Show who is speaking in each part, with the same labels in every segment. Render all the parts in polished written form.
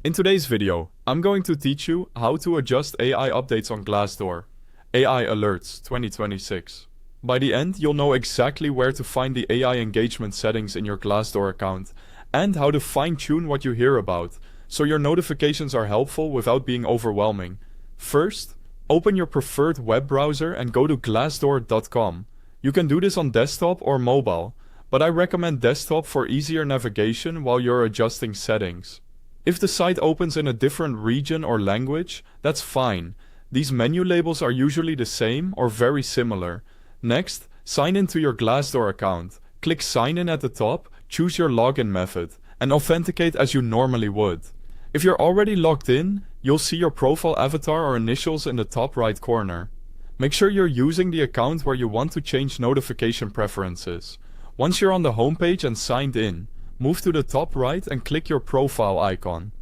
Speaker 1: In today's video, I'm going to teach you how to adjust AI updates on Glassdoor. AI Alerts 2026. By the end, you'll know exactly where to find the AI engagement settings in your Glassdoor account and how to fine-tune what you hear about, so your notifications are helpful without being overwhelming. First, open your preferred web browser and go to glassdoor.com. You can do this on desktop or mobile, but I recommend desktop for easier navigation while you're adjusting settings. If the site opens in a different region or language, that's fine. These menu labels are usually the same or very similar. Next, sign into your Glassdoor account. Click Sign In at the top, choose your login method, and authenticate as you normally would. If you're already logged in, you'll see your profile avatar or initials in the top right corner. Make sure you're using the account where you want to change notification preferences. Once you're on the homepage and signed in, move to the top right and click your profile icon.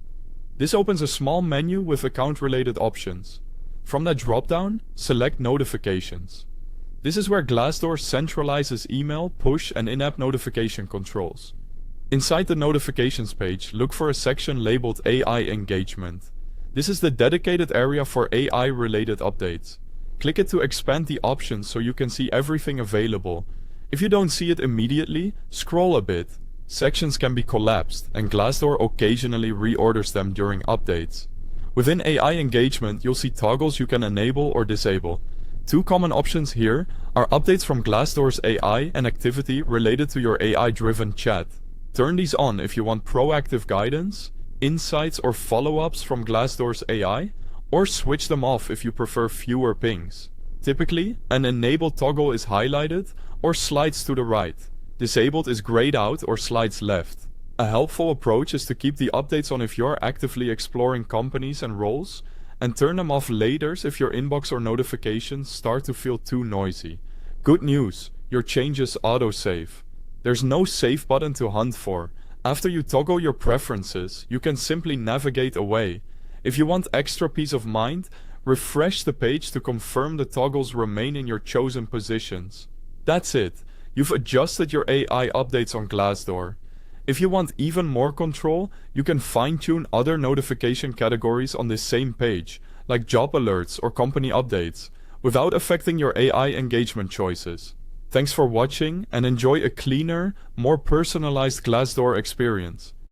Speaker 1: This opens a small menu with account-related options. From that drop-down, select Notifications. This is where Glassdoor centralizes email, push, and in-app notification controls. Inside the Notifications page, look for a section labeled AI Engagement. This is the dedicated area for AI-related updates. Click it to expand the options so you can see everything available. If you don't see it immediately, scroll a bit. Sections can be collapsed, and Glassdoor occasionally reorders them during updates. Within AI engagement, you'll see toggles you can enable or disable. Two common options here are updates from Glassdoor's AI and activity related to your AI-driven chat. Turn these on if you want proactive guidance, insights or follow-ups from Glassdoor's AI, or switch them off if you prefer fewer pings. Typically, an enabled toggle is highlighted or slides to the right. Disabled is grayed out or slides left. A helpful approach is to keep the updates on if you're actively exploring companies and roles, and turn them off later if your inbox or notifications start to feel too noisy. Good news, your changes autosave. There's no save button to hunt for. After you toggle your preferences, you can simply navigate away. If you want extra peace of mind, refresh the page to confirm the toggles remain in your chosen positions. That's it. You've adjusted your AI updates on Glassdoor. If you want even more control, you can fine-tune other notification categories on this same page, like job alerts or company updates, without affecting your AI engagement choices. Thanks for watching and enjoy a cleaner, more personalized Glassdoor experience.